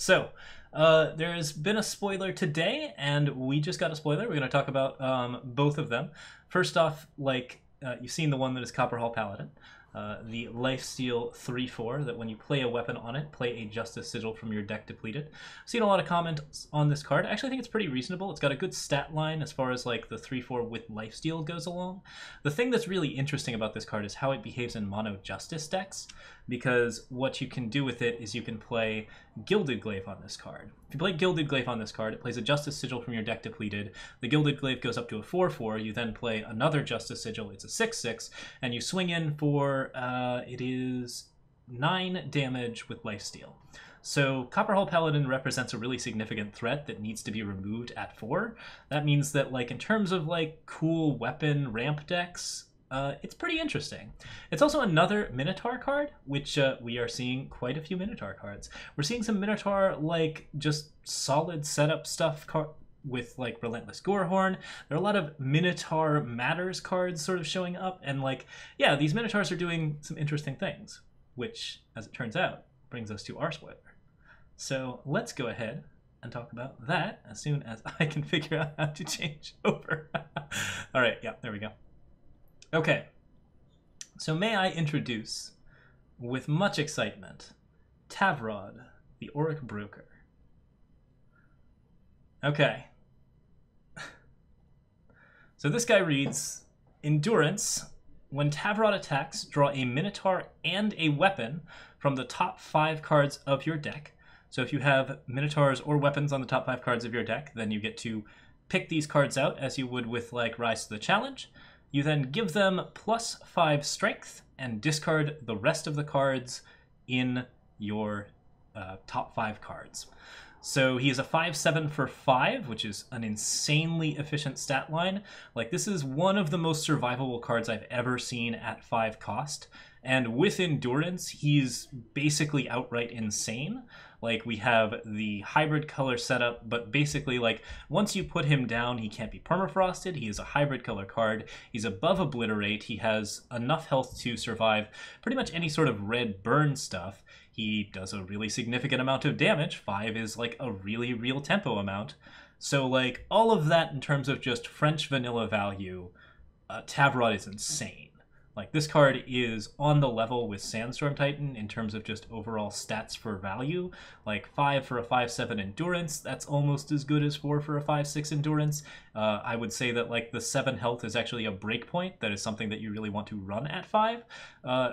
So, there's been a spoiler today, and we just got a spoiler. We're going to talk about both of them. First off, you've seen the one that is Copperhall Paladin, the lifesteal 3/4, that when you play a weapon on it, play a Justice Sigil from your deck depleted. I've seen a lot of comments on this card. I actually think it's pretty reasonable. It's got a good stat line as far as like the 3/4 with lifesteal goes along. The thing that's really interesting about this card is how it behaves in mono Justice decks, because what you can do with it is you can play Gilded Glaive on this card. If you play Gilded Glaive on this card, it plays a Justice Sigil from your deck depleted. The Gilded Glaive goes up to a 4/4. You then play another Justice Sigil. It's a 6/6, and you swing in for it is 9 damage with lifesteal. So Copperhall Paladin represents a really significant threat that needs to be removed at 4. That means that, like, in terms of like cool weapon ramp decks, it's pretty interesting. It's also another Minotaur card, which we are seeing quite a few Minotaur cards. We're seeing some Minotaur, like, just solid setup stuff with, like, Relentless Gorehorn. There are a lot of Minotaur Matters cards sort of showing up, and, like, yeah, these Minotaurs are doing some interesting things, which, as it turns out, brings us to our spoiler. So let's go ahead and talk about that as soon as I can figure out how to change over. All right, yeah, there we go. Okay, so may I introduce, with much excitement, Tavrod, the Auric Broker. Okay. So this guy reads, Endurance. When Tavrod attacks, draw a Minotaur and a weapon from the top 5 cards of your deck. So if you have Minotaurs or weapons on the top 5 cards of your deck, then you get to pick these cards out as you would with, like, Rise to the Challenge. You then give them +5 strength and discard the rest of the cards in your top 5 cards. So he is a 5/7 for 5, which is an insanely efficient stat line. Like, this is one of the most survivable cards I've ever seen at 5 cost. And with Endurance, he's basically outright insane. Like, we have the hybrid color setup, but basically, like, once you put him down, he can't be permafrosted. He is a hybrid color card. He's above Obliterate. He has enough health to survive pretty much any sort of red burn stuff. He does a really significant amount of damage. 5 is, like, a really real tempo amount. So, like, all of that in terms of just French vanilla value, Tavrod is insane. Like, this card is on the level with Sandstorm Titan in terms of just overall stats for value. Like, 5 for a 5/7 Endurance, that's almost as good as 4 for a 5/6 Endurance. I would say that, like, the 7 health is actually a breakpoint. That is something that you really want to run at 5.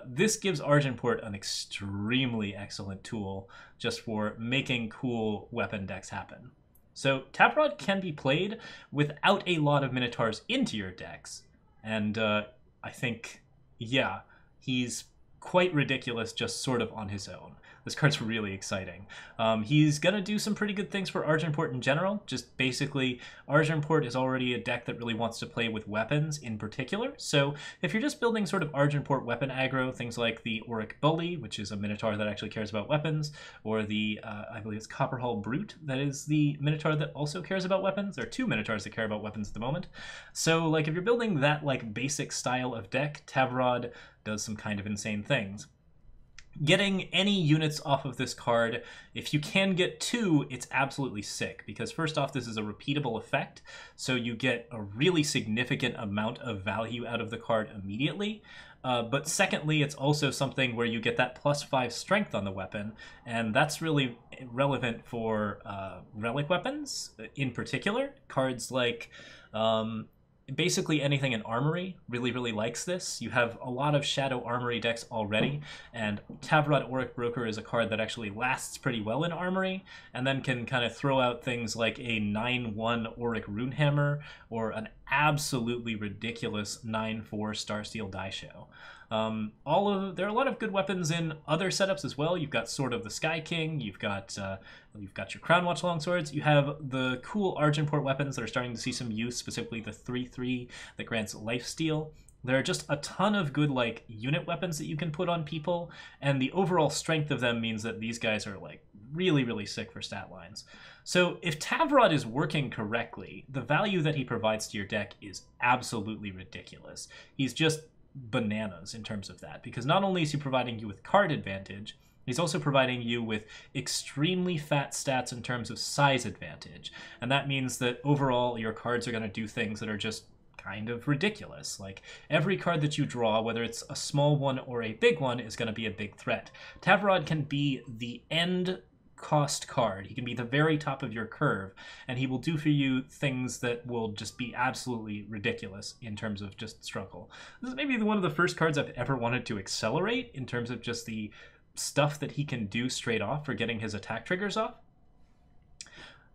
This gives Argenport an extremely excellent tool just for making cool weapon decks happen. So Tavrod can be played without a lot of Minotaurs into your decks. And I think, yeah, he's quite ridiculous just sort of on his own. This card's really exciting. He's going to do some pretty good things for Argenport in general. Just basically, Argenport is already a deck that really wants to play with weapons in particular. So if you're just building sort of Argenport weapon aggro, things like the Auric Bully, which is a Minotaur that actually cares about weapons, or the, I believe it's Copperhall Brute, that is the Minotaur that also cares about weapons. There are 2 Minotaurs that care about weapons at the moment. So, like, if you're building that, like, basic style of deck, Tavrod does some kind of insane things. Getting any units off of this card, if you can get 2, it's absolutely sick, because first off, this is a repeatable effect, so you get a really significant amount of value out of the card immediately. But secondly, it's also something where you get that +5 strength on the weapon, and that's really relevant for relic weapons in particular. Cards like basically anything in Armory really likes this. You have a lot of Shadow Armory decks already, and Tavrod Auric Broker is a card that actually lasts pretty well in Armory, and then can kind of throw out things like a 9/1 Auric Runehammer, or an absolutely ridiculous 9/4 Starsteel Die Show. There are a lot of good weapons in other setups as well. You've got Sword of the Sky King, you've got your Crown Watch longswords, you have the cool Argenport weapons that are starting to see some use, specifically the 3/3 that grants lifesteal. There are just a ton of good, like, unit weapons that you can put on people, and the overall strength of them means that these guys are, like, really sick for stat lines. So if Tavrod is working correctly, the value that he provides to your deck is absolutely ridiculous. He's just bananas in terms of that, because not only is he providing you with card advantage, He's also providing you with extremely fat stats in terms of size advantage. And that means that overall your cards are going to do things that are just kind of ridiculous. Like every card that you draw, whether it's a small one or a big one, is going to be a big threat. Tavrod can be the end cost card. He can be the very top of your curve, and he will do for you things that will just be absolutely ridiculous in terms of just struggle. This is maybe one of the first cards I've ever wanted to accelerate in terms of just the stuff that he can do straight off for getting his attack triggers off.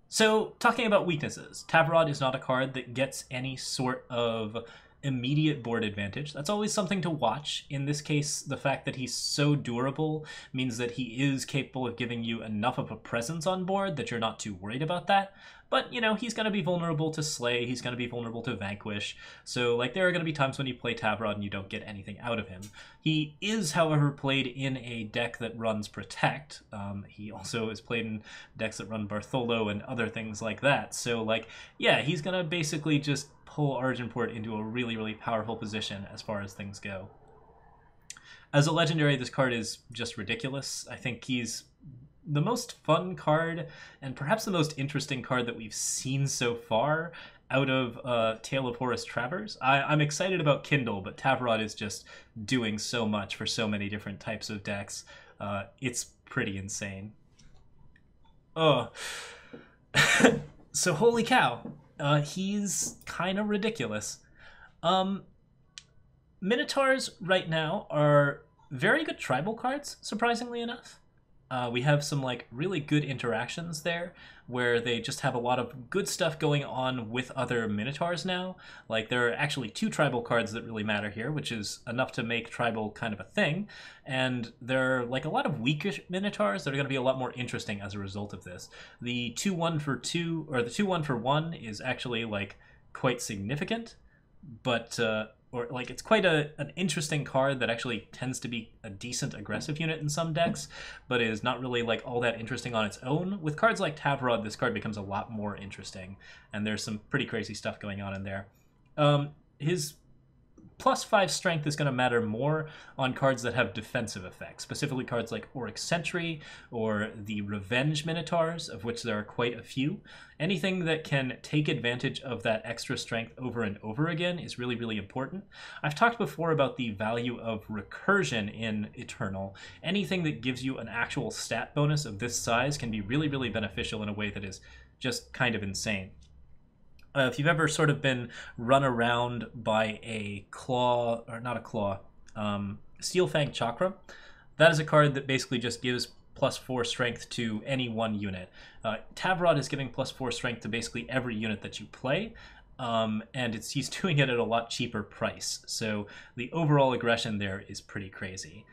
So, talking about weaknesses, Tavrod is not a card that gets any sort of immediate board advantage. That's always something to watch. In this case, the fact that he's so durable means that he is capable of giving you enough of a presence on board that you're not too worried about that. But, you know, he's going to be vulnerable to Slay, he's going to be vulnerable to Vanquish, so, like, there are going to be times when you play Tavrod and you don't get anything out of him. He is, however, played in a deck that runs Protect. He also is played in decks that run Bartholo and other things like that, so, like, yeah, he's going to basically just pull Argenport into a really, really powerful position as far as things go. As a legendary, this card is just ridiculous. I think he's the most fun card and perhaps the most interesting card that we've seen so far out of Tale of Horus Travers. I'm excited about Kindle, but Tavrod is just doing so much for so many different types of decks. It's pretty insane. Oh. So holy cow. He's kind of ridiculous. Minotaurs right now are very good tribal cards, surprisingly enough. We have some like really good interactions there where they just have a lot of good stuff going on with other Minotaurs now. Like there are actually 2 tribal cards that really matter here, which is enough to make tribal kind of a thing. And there are like a lot of weaker Minotaurs that are going to be a lot more interesting as a result of this. The 2-1 for 2, or the 2-1 for 1 is actually like quite significant, but or like it's quite an interesting card that actually tends to be a decent aggressive unit in some decks, but is not really like all that interesting on its own. With cards like Tavrod, this card becomes a lot more interesting, and there's some pretty crazy stuff going on in there. His +5 strength is going to matter more on cards that have defensive effects, specifically cards like Auric Sentry or the Revenge Minotaurs, of which there are quite a few. Anything that can take advantage of that extra strength over and over again is really, really important. I've talked before about the value of recursion in Eternal. Anything that gives you an actual stat bonus of this size can be really, really beneficial in a way that is just kind of insane. If you've ever sort of been run around by a claw, or not a claw, Steel Fang Chakra, that is a card that basically just gives +4 strength to any one unit. Tavrod is giving +4 strength to basically every unit that you play, and he's doing it at a lot cheaper price. So the overall aggression there is pretty crazy.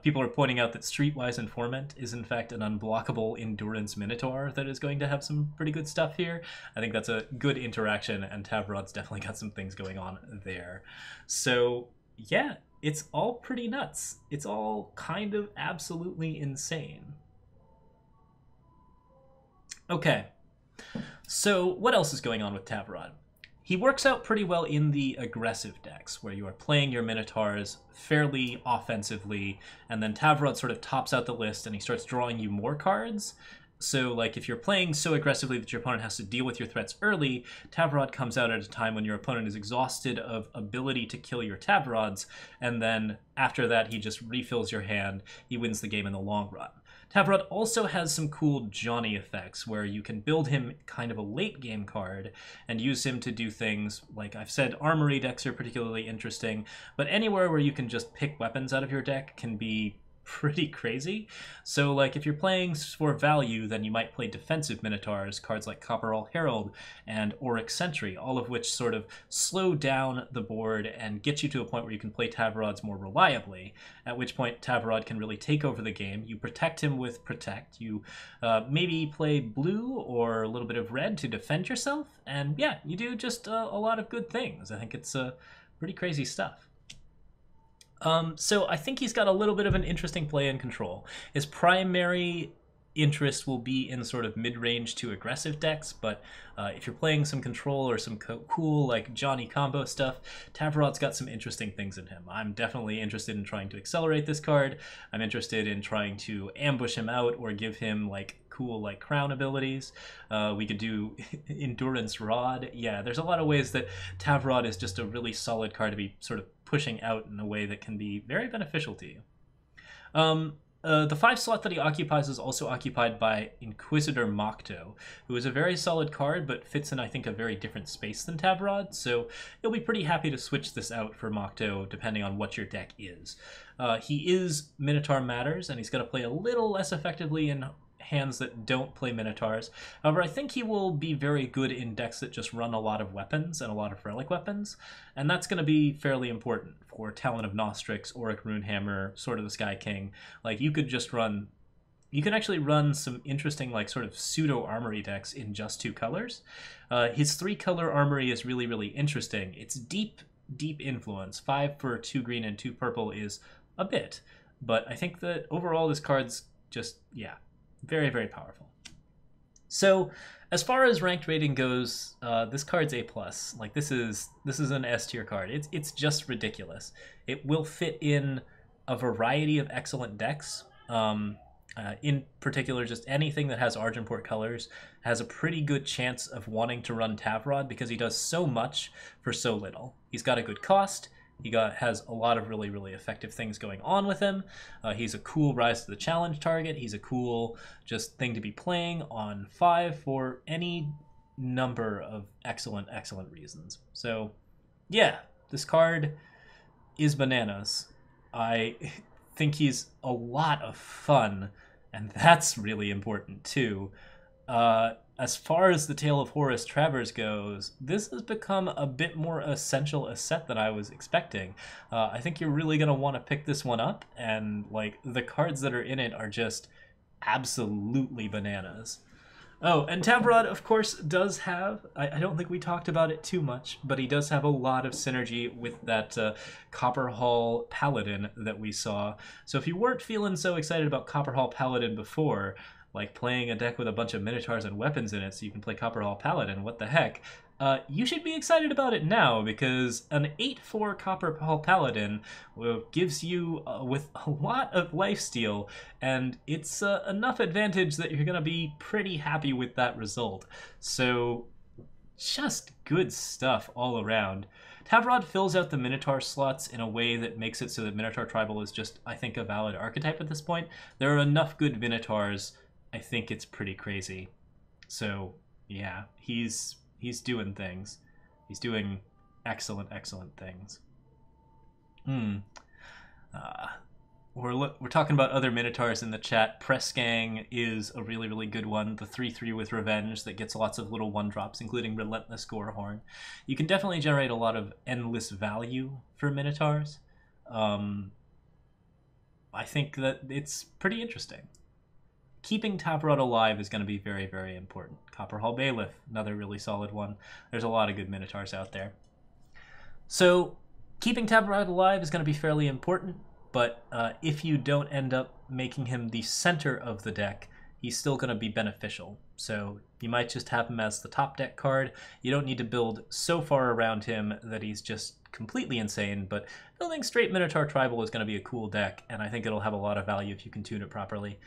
People are pointing out that Streetwise Informant is in fact an unblockable Endurance Minotaur that is going to have some pretty good stuff here. I think that's a good interaction, and Tavrod's definitely got some things going on there. So yeah, it's all pretty nuts. It's all kind of absolutely insane. Okay, so what else is going on with Tavrod? He works out pretty well in the aggressive decks, where you are playing your Minotaurs fairly offensively, and then Tavrod sort of tops out the list and he starts drawing you more cards. So, like, if you're playing so aggressively that your opponent has to deal with your threats early, Tavrod comes out at a time when your opponent is exhausted of ability to kill your Tavrods, and then after that he just refills your hand. He wins the game in the long run. Tavrod also has some cool Johnny effects where you can build him kind of a late game card and use him to do things like I've said. Armory decks are particularly interesting, but anywhere where you can just pick weapons out of your deck can be pretty crazy. So like if you're playing for value, then you might play defensive Minotaurs, cards like Copperall Herald and Auric Sentry, all of which sort of slow down the board and get you to a point where you can play Tavrods more reliably, at which point Tavrod can really take over the game. You protect him with Protect, you maybe play blue or a little bit of red to defend yourself, and yeah, you do just a lot of good things. I think it's pretty crazy stuff. So I think he's got a little bit of an interesting play in control. His primary interest will be in sort of mid-range to aggressive decks, but if you're playing some control or some cool like Johnny combo stuff, Tavrod's got some interesting things in him. I'm definitely interested in trying to accelerate this card. I'm interested in trying to ambush him out or give him like cool like crown abilities. We could do Endurance Rod. Yeah, there's a lot of ways that Tavrod is just a really solid card to be sort of pushing out in a way that can be very beneficial to you. The 5 slot that he occupies is also occupied by Inquisitor Mokto, who is a very solid card, but fits in, I think, a very different space than Tavrod, so you'll be pretty happy to switch this out for Mokto, depending on what your deck is. He is Minotaur Matters, and he's going to play a little less effectively in hands that don't play Minotaurs. However, I think he will be very good in decks that just run a lot of weapons and a lot of relic weapons, and that's going to be fairly important for Talon of Nostrix, Auric Runehammer, Sword of the Sky King. Like, you could actually run some interesting, like, sort of pseudo-armory decks in just 2 colors. His 3-color armory is really, really interesting. It's deep, deep influence. 5 for 2 green and 2 purple is a bit, but I think that overall this card's just, yeah, very, very powerful. So, as far as ranked rating goes, this card's A+. Like, this is an S tier card. It's just ridiculous. It will fit in a variety of excellent decks. In particular, just anything that has Argenport colors has a pretty good chance of wanting to run Tavrod because he does so much for so little. He's got a good cost. He has a lot of really, really effective things going on with him. He's a cool Rise to the Challenge target. He's a cool just thing to be playing on 5 for any number of excellent, excellent reasons. So, yeah, this card is bananas. I think he's a lot of fun, and that's really important too. As far as the Tale of Horus Travers goes, this has become a bit more essential a set than I was expecting. I think you're really going to want to pick this one up, and like the cards that are in it are just absolutely bananas. Oh, and Tavrod, of course, does have, I don't think we talked about it too much, but he does have a lot of synergy with that Copper Hall Paladin that we saw. So if you weren't feeling so excited about Copper Hall Paladin before, like playing a deck with a bunch of Minotaurs and weapons in it so you can play Copper Hall Paladin, what the heck, you should be excited about it now, because an 8/4 Copper Hall Paladin gives you with a lot of lifesteal, and it's enough advantage that you're going to be pretty happy with that result. So just good stuff all around. Tavrod fills out the Minotaur slots in a way that makes it so that Minotaur Tribal is just, I think, a valid archetype at this point. There are enough good Minotaurs. I think it's pretty crazy. So, yeah, he's doing things. He's doing excellent, excellent things. We're talking about other Minotaurs in the chat. Pressgang is a really, really good one. The 3/3 with Revenge that gets lots of little 1-drops, including Relentless Gorehorn. You can definitely generate a lot of endless value for Minotaurs. I think that it's pretty interesting. Keeping Tavrod alive is going to be very, very important. Copper Hall Bailiff, another really solid one. There's a lot of good Minotaurs out there. So, keeping Tavrod alive is going to be fairly important, but if you don't end up making him the center of the deck, he's still going to be beneficial. So, you might just have him as the top deck card. You don't need to build so far around him that he's just completely insane, but building straight Minotaur Tribal is going to be a cool deck, and I think it'll have a lot of value if you can tune it properly.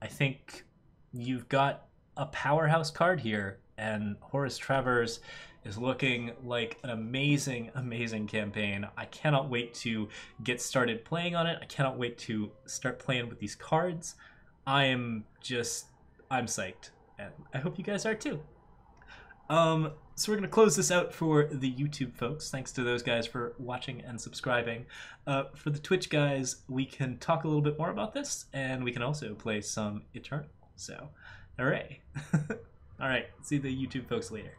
I think you've got a powerhouse card here, and Horus Travers is looking like an amazing, amazing campaign. I cannot wait to get started playing on it. I cannot wait to start playing with these cards. I'm psyched, and I hope you guys are too. So we're going to close this out for the YouTube folks. Thanks to those guys for watching and subscribing. For the Twitch guys, we can talk a little bit more about this, and we can also play some Eternal. So, hooray. All right, see the YouTube folks later.